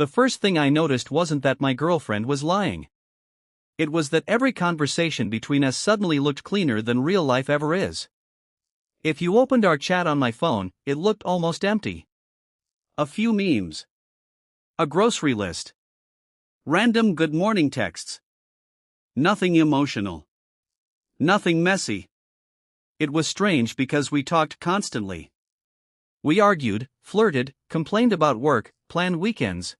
The first thing I noticed wasn't that my girlfriend was lying. It was that every conversation between us suddenly looked cleaner than real life ever is. If you opened our chat on my phone, it looked almost empty. A few memes. A grocery list. Random good morning texts. Nothing emotional. Nothing messy. It was strange because we talked constantly. We argued, flirted, complained about work, planned weekends.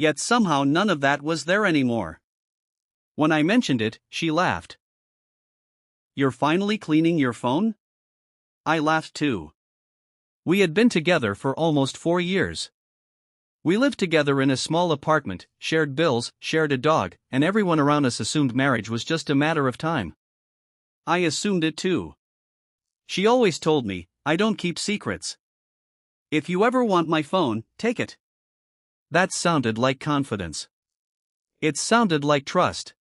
Yet somehow none of that was there anymore. When I mentioned it, she laughed. "You're finally cleaning your phone?" I laughed too. We had been together for almost 4 years. We lived together in a small apartment, shared bills, shared a dog, and everyone around us assumed marriage was just a matter of time. I assumed it too. She always told me, "I don't keep secrets. If you ever want my phone, take it." That sounded like confidence. It sounded like trust.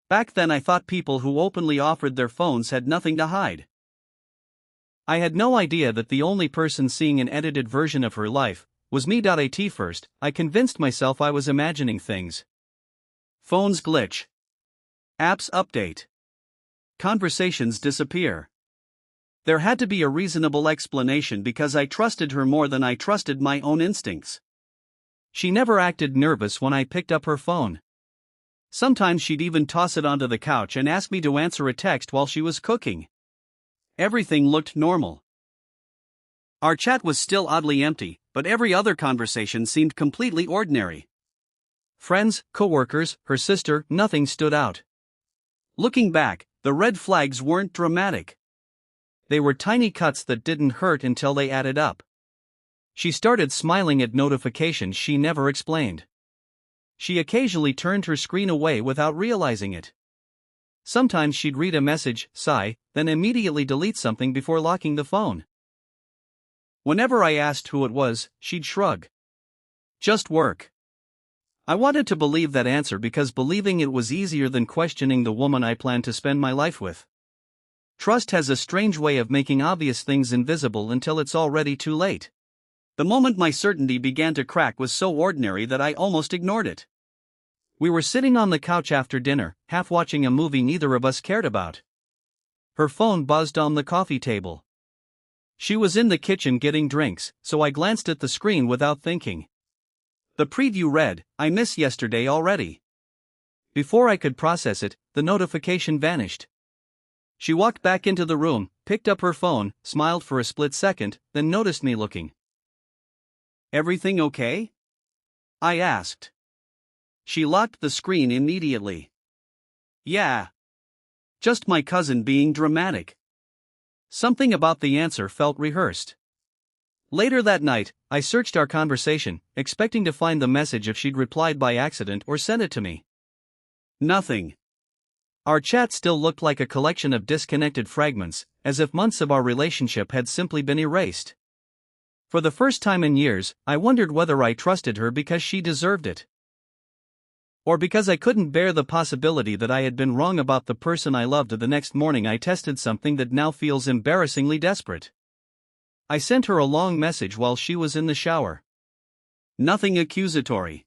Back then I thought people who openly offered their phones had nothing to hide. I had no idea that the only person seeing an edited version of her life was me. At first, I convinced myself I was imagining things. Phones glitch. Apps update. Conversations disappear. There had to be a reasonable explanation because I trusted her more than I trusted my own instincts. She never acted nervous when I picked up her phone. Sometimes she'd even toss it onto the couch and ask me to answer a text while she was cooking. Everything looked normal. Our chat was still oddly empty, but every other conversation seemed completely ordinary. Friends, coworkers, her sister, nothing stood out. Looking back, the red flags weren't dramatic. They were tiny cuts that didn't hurt until they added up. She started smiling at notifications she never explained. She occasionally turned her screen away without realizing it. Sometimes she'd read a message, sigh, then immediately delete something before locking the phone. Whenever I asked who it was, she'd shrug. "Just work." I wanted to believe that answer because believing it was easier than questioning the woman I planned to spend my life with. Trust has a strange way of making obvious things invisible until it's already too late. The moment my certainty began to crack was so ordinary that I almost ignored it. We were sitting on the couch after dinner, half watching a movie neither of us cared about. Her phone buzzed on the coffee table. She was in the kitchen getting drinks, so I glanced at the screen without thinking. The preview read, "I miss yesterday already." Before I could process it, the notification vanished. She walked back into the room, picked up her phone, smiled for a split second, then noticed me looking. "Everything okay?" I asked. She locked the screen immediately. "Yeah. Just my cousin being dramatic." Something about the answer felt rehearsed. Later that night, I searched our conversation, expecting to find the message if she'd replied by accident or sent it to me. Nothing. Our chat still looked like a collection of disconnected fragments, as if months of our relationship had simply been erased. For the first time in years, I wondered whether I trusted her because she deserved it. Or because I couldn't bear the possibility that I had been wrong about the person I loved. The next morning I tested something that now feels embarrassingly desperate. I sent her a long message while she was in the shower. Nothing accusatory.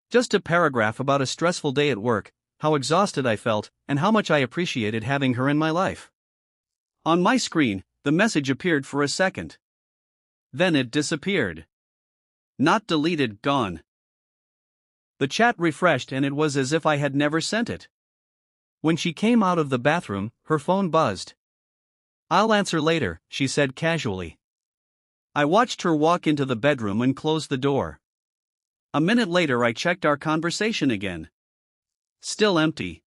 Just a paragraph about a stressful day at work, how exhausted I felt, and how much I appreciated having her in my life. On my screen, the message appeared for a second. Then it disappeared. Not deleted, gone. The chat refreshed and it was as if I had never sent it. When she came out of the bathroom, her phone buzzed. "I'll answer later," she said casually. I watched her walk into the bedroom and close the door. A minute later I checked our conversation again. Still empty.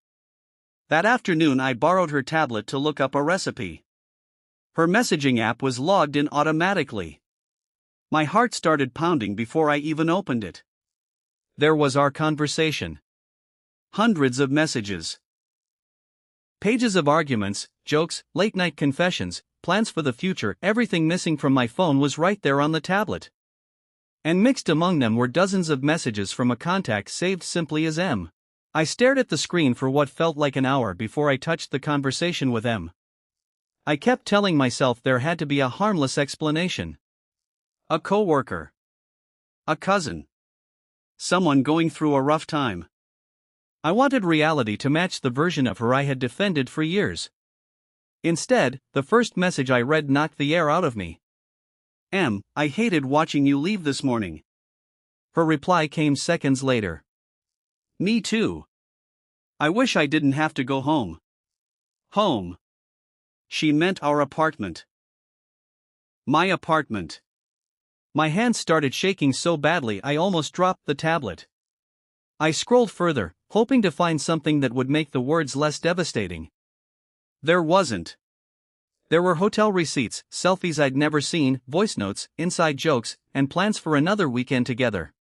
That afternoon I borrowed her tablet to look up a recipe. Her messaging app was logged in automatically. My heart started pounding before I even opened it. There was our conversation. Hundreds of messages. Pages of arguments, jokes, late-night confessions, plans for the future. Everything missing from my phone was right there on the tablet. And mixed among them were dozens of messages from a contact saved simply as M. I stared at the screen for what felt like an hour before I touched the conversation with M. I kept telling myself there had to be a harmless explanation. A coworker. A cousin. Someone going through a rough time. I wanted reality to match the version of her I had defended for years. Instead, the first message I read knocked the air out of me. I hated watching you leave this morning. Her reply came seconds later. Me too. I wish I didn't have to go home. Home. She meant our apartment. My apartment. My hands started shaking so badly I almost dropped the tablet. I scrolled further, hoping to find something that would make the words less devastating. There wasn't. There were hotel receipts, selfies I'd never seen, voice notes, inside jokes, and plans for another weekend together.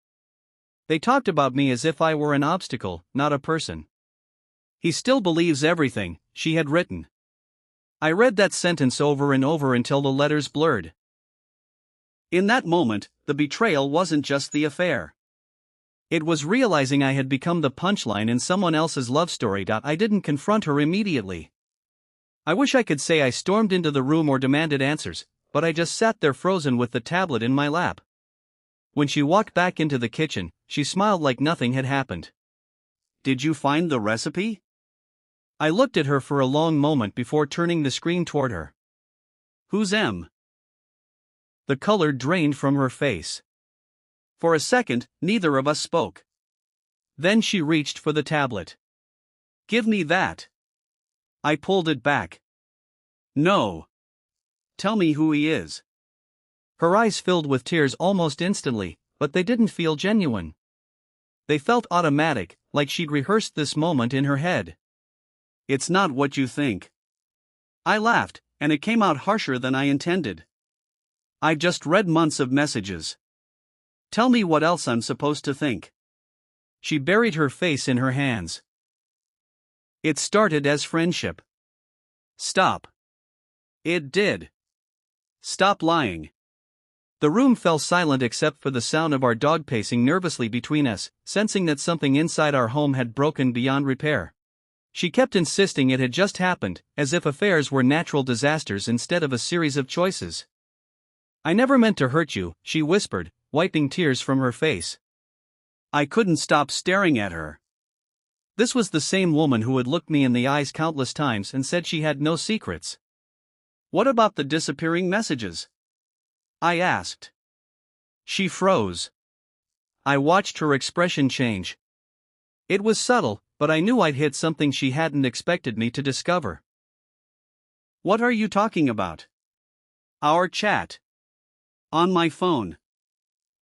They talked about me as if I were an obstacle, not a person. He still believes everything, she had written. I read that sentence over and over until the letters blurred. In that moment, the betrayal wasn't just the affair. It was realizing I had become the punchline in someone else's love story. I didn't confront her immediately. I wish I could say I stormed into the room or demanded answers, but I just sat there frozen with the tablet in my lap. When she walked back into the kitchen, she smiled like nothing had happened. Did you find the recipe? I looked at her for a long moment before turning the screen toward her. Who's M? The color drained from her face. For a second, neither of us spoke. Then she reached for the tablet. Give me that. I pulled it back. No. Tell me who he is. Her eyes filled with tears almost instantly, but they didn't feel genuine. They felt automatic, like she'd rehearsed this moment in her head. It's not what you think. I laughed, and it came out harsher than I intended. I just read months of messages. Tell me what else I'm supposed to think. She buried her face in her hands. It started as friendship. Stop. It did. Stop lying. The room fell silent except for the sound of our dog pacing nervously between us, sensing that something inside our home had broken beyond repair. She kept insisting it had just happened, as if affairs were natural disasters instead of a series of choices. I never meant to hurt you, she whispered, wiping tears from her face. I couldn't stop staring at her. This was the same woman who had looked me in the eyes countless times and said she had no secrets. What about the disappearing messages? I asked. She froze. I watched her expression change. It was subtle, but I knew I'd hit something she hadn't expected me to discover. What are you talking about? Our chat. On my phone.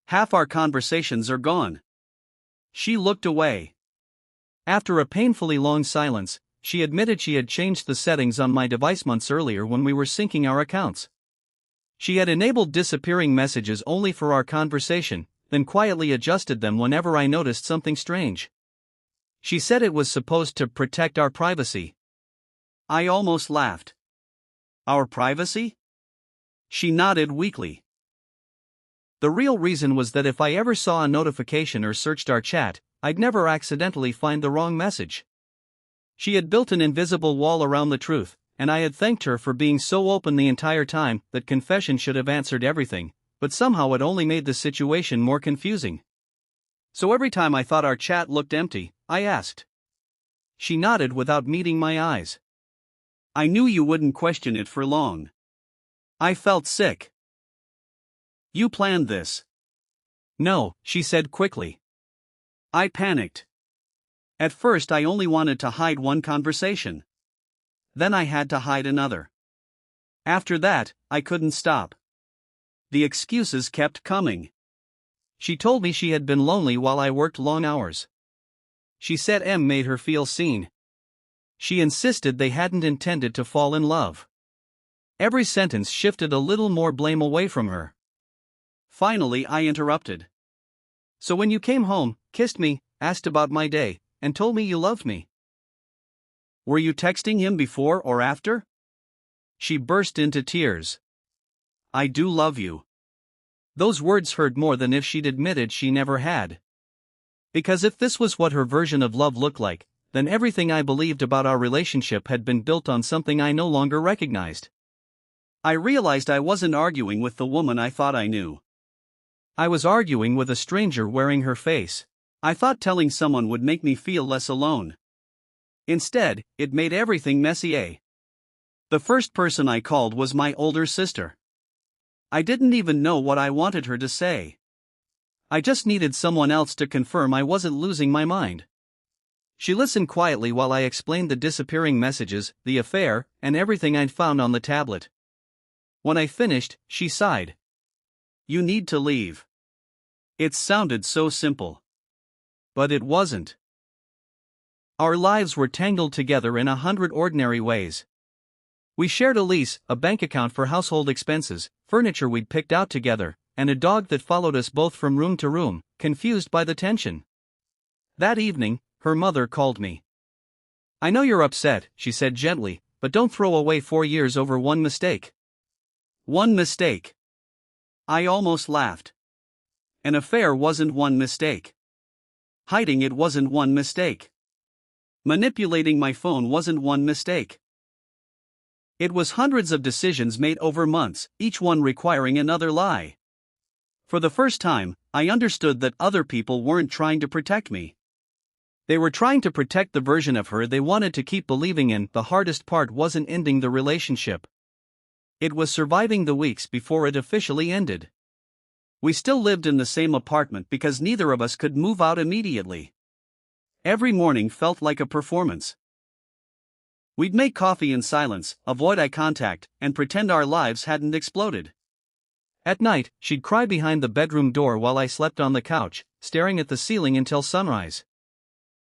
Half our conversations are gone. She looked away. After a painfully long silence, she admitted she had changed the settings on my device months earlier when we were syncing our accounts. She had enabled disappearing messages only for our conversation, then quietly adjusted them whenever I noticed something strange. She said it was supposed to protect our privacy. I almost laughed. Our privacy? She nodded weakly. The real reason was that if I ever saw a notification or searched our chat, I'd never accidentally find the wrong message. She had built an invisible wall around the truth, and I had thanked her for being so open the entire time that confession should have answered everything, but somehow it only made the situation more confusing. So every time I thought our chat looked empty, I asked. She nodded without meeting my eyes. I knew you wouldn't question it for long. I felt sick. You planned this. No, she said quickly. I panicked. At first I only wanted to hide one conversation. Then I had to hide another. After that, I couldn't stop. The excuses kept coming. She told me she had been lonely while I worked long hours. She said M made her feel seen. She insisted they hadn't intended to fall in love. Every sentence shifted a little more blame away from her. Finally, I interrupted. So when you came home, kissed me, asked about my day, and told me you loved me. Were you texting him before or after? She burst into tears. I do love you. Those words hurt more than if she'd admitted she never had. Because if this was what her version of love looked like, then everything I believed about our relationship had been built on something I no longer recognized. I realized I wasn't arguing with the woman I thought I knew. I was arguing with a stranger wearing her face. I thought telling someone would make me feel less alone. Instead, it made everything messy. The first person I called was my older sister. I didn't even know what I wanted her to say. I just needed someone else to confirm I wasn't losing my mind. She listened quietly while I explained the disappearing messages, the affair, and everything I'd found on the tablet. When I finished, she sighed. "You need to leave." It sounded so simple. But it wasn't. Our lives were tangled together in 100 ordinary ways. We shared a lease, a bank account for household expenses, furniture we'd picked out together, and a dog that followed us both from room to room, confused by the tension. That evening, her mother called me. "I know you're upset," she said gently, "but don't throw away 4 years over one mistake." One mistake. I almost laughed. An affair wasn't one mistake. Hiding it wasn't one mistake. Manipulating my phone wasn't one mistake. It was hundreds of decisions made over months, each one requiring another lie. For the first time, I understood that other people weren't trying to protect me. They were trying to protect the version of her they wanted to keep believing in. The hardest part wasn't ending the relationship. It was surviving the weeks before it officially ended. We still lived in the same apartment because neither of us could move out immediately. Every morning felt like a performance. We'd make coffee in silence, avoid eye contact, and pretend our lives hadn't exploded. At night, she'd cry behind the bedroom door while I slept on the couch, staring at the ceiling until sunrise.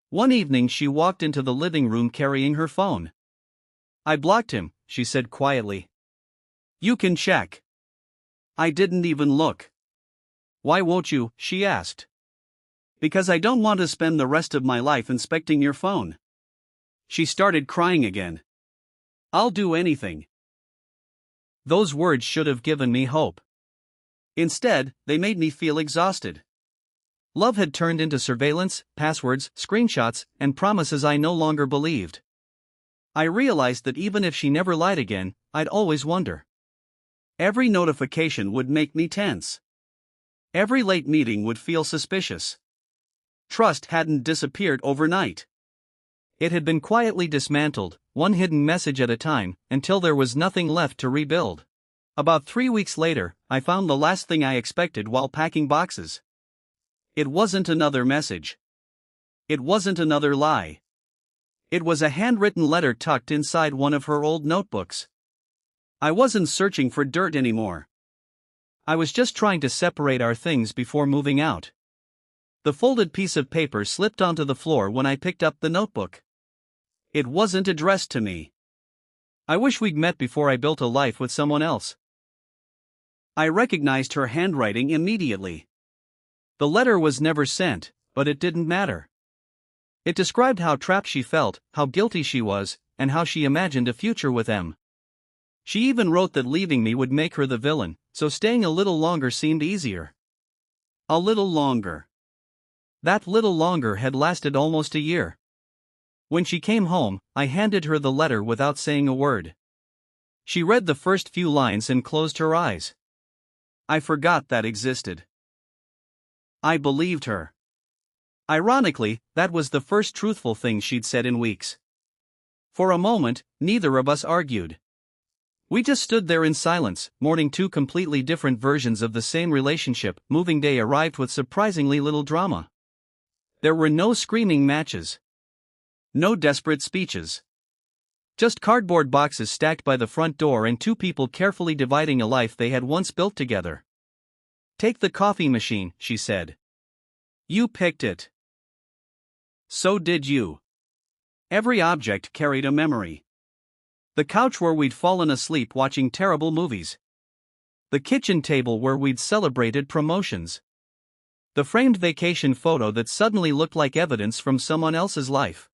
One evening she walked into the living room carrying her phone. "I blocked him," she said quietly. "You can check." I didn't even look. "Why won't you?" she asked. "Because I don't want to spend the rest of my life inspecting your phone." She started crying again. "I'll do anything." Those words should have given me hope. Instead, they made me feel exhausted. Love had turned into surveillance, passwords, screenshots, and promises I no longer believed. I realized that even if she never lied again, I'd always wonder. Every notification would make me tense. Every late meeting would feel suspicious. Trust hadn't disappeared overnight. It had been quietly dismantled, one hidden message at a time, until there was nothing left to rebuild. About 3 weeks later, I found the last thing I expected while packing boxes. It wasn't another message. It wasn't another lie. It was a handwritten letter tucked inside one of her old notebooks. I wasn't searching for dirt anymore. I was just trying to separate our things before moving out. The folded piece of paper slipped onto the floor when I picked up the notebook. It wasn't addressed to me. "I wish we'd met before I built a life with someone else." I recognized her handwriting immediately. The letter was never sent, but it didn't matter. It described how trapped she felt, how guilty she was, and how she imagined a future with him. She even wrote that leaving me would make her the villain, so staying a little longer seemed easier. A little longer. That little longer had lasted almost a year. When she came home, I handed her the letter without saying a word. She read the first few lines and closed her eyes. I forgot that existed. I believed her. Ironically, that was the first truthful thing she'd said in weeks. For a moment, neither of us argued. We just stood there in silence, mourning two completely different versions of the same relationship. Moving day arrived with surprisingly little drama. There were no screaming matches. No desperate speeches. Just cardboard boxes stacked by the front door and two people carefully dividing a life they had once built together. "Take the coffee machine," she said. "You picked it. So did you." Every object carried a memory. The couch where we'd fallen asleep watching terrible movies. The kitchen table where we'd celebrated promotions. The framed vacation photo that suddenly looked like evidence from someone else's life.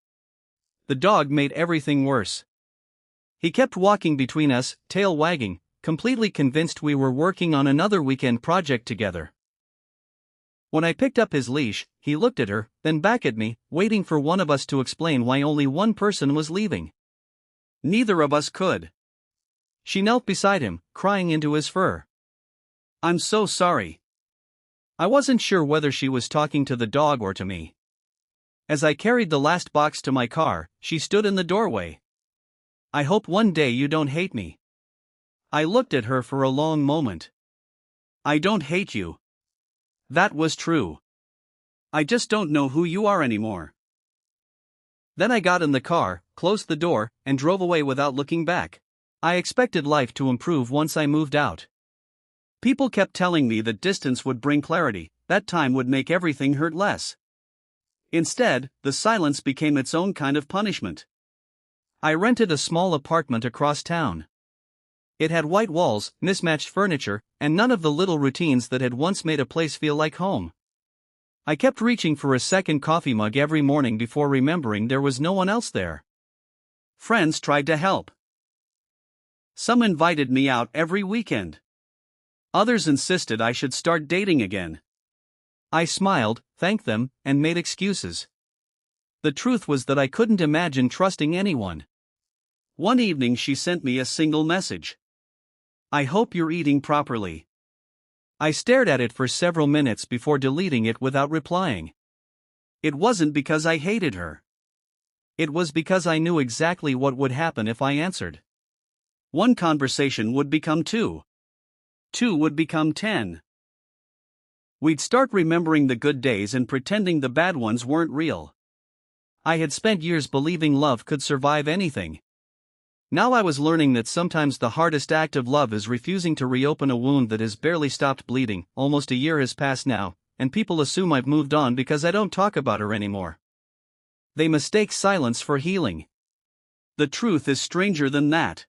The dog made everything worse. He kept walking between us, tail wagging, completely convinced we were working on another weekend project together. When I picked up his leash, he looked at her, then back at me, waiting for one of us to explain why only one person was leaving. Neither of us could. She knelt beside him, crying into his fur. "I'm so sorry. I wasn't sure whether she was talking to the dog or to me. As I carried the last box to my car, she stood in the doorway. "I hope one day you don't hate me." I looked at her for a long moment. "I don't hate you." That was true. I just don't know who you are anymore. Then I got in the car, closed the door, and drove away without looking back. I expected life to improve once I moved out. People kept telling me that distance would bring clarity, that time would make everything hurt less. Instead, the silence became its own kind of punishment. I rented a small apartment across town. It had white walls, mismatched furniture, and none of the little routines that had once made a place feel like home. I kept reaching for a second coffee mug every morning before remembering there was no one else there. Friends tried to help. Some invited me out every weekend. Others insisted I should start dating again. I smiled, thanked them, and made excuses. The truth was that I couldn't imagine trusting anyone. One evening she sent me a single message. "I hope you're eating properly." I stared at it for several minutes before deleting it without replying. It wasn't because I hated her. It was because I knew exactly what would happen if I answered. One conversation would become 2. 2 would become 10. We'd start remembering the good days and pretending the bad ones weren't real. I had spent years believing love could survive anything. Now I was learning that sometimes the hardest act of love is refusing to reopen a wound that has barely stopped bleeding. Almost a year has passed now, and people assume I've moved on because I don't talk about her anymore. They mistake silence for healing. The truth is stranger than that.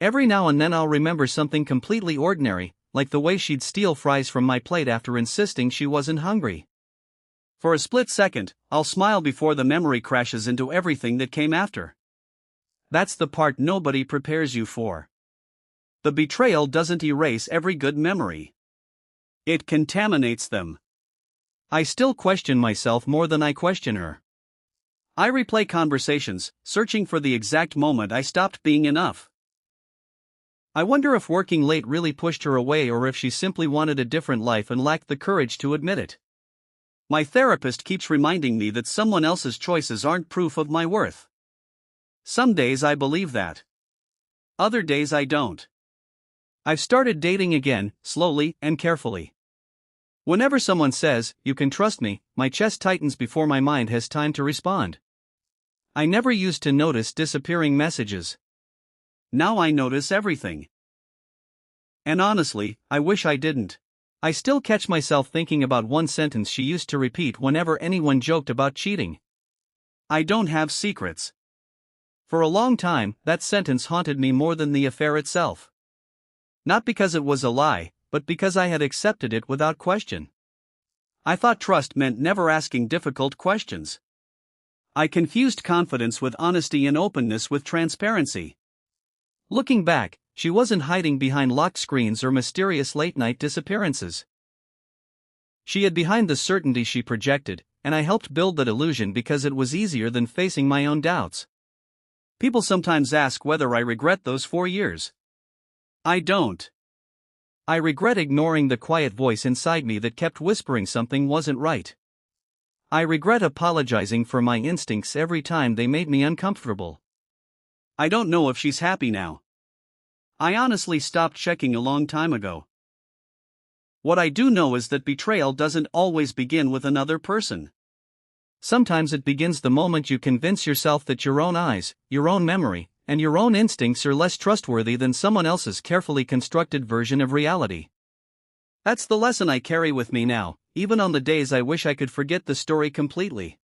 Every now and then I'll remember something completely ordinary, like the way she'd steal fries from my plate after insisting she wasn't hungry. For a split second, I'll smile before the memory crashes into everything that came after. That's the part nobody prepares you for. The betrayal doesn't erase every good memory. It contaminates them. I still question myself more than I question her. I replay conversations, searching for the exact moment I stopped being enough. I wonder if working late really pushed her away or if she simply wanted a different life and lacked the courage to admit it. My therapist keeps reminding me that someone else's choices aren't proof of my worth. Some days I believe that. Other days I don't. I've started dating again, slowly and carefully. Whenever someone says, "You can trust me," my chest tightens before my mind has time to respond. I never used to notice disappearing messages. Now I notice everything. And honestly, I wish I didn't. I still catch myself thinking about one sentence she used to repeat whenever anyone joked about cheating. "I don't have secrets." For a long time, that sentence haunted me more than the affair itself. Not because it was a lie, but because I had accepted it without question. I thought trust meant never asking difficult questions. I confused confidence with honesty and openness with transparency. Looking back, she wasn't hiding behind locked screens or mysterious late-night disappearances. She hid behind the certainty she projected, and I helped build that illusion because it was easier than facing my own doubts. People sometimes ask whether I regret those 4 years. I don't. I regret ignoring the quiet voice inside me that kept whispering something wasn't right. I regret apologizing for my instincts every time they made me uncomfortable. I don't know if she's happy now. I honestly stopped checking a long time ago. What I do know is that betrayal doesn't always begin with another person. Sometimes it begins the moment you convince yourself that your own eyes, your own memory, and your own instincts are less trustworthy than someone else's carefully constructed version of reality. That's the lesson I carry with me now, even on the days I wish I could forget the story completely.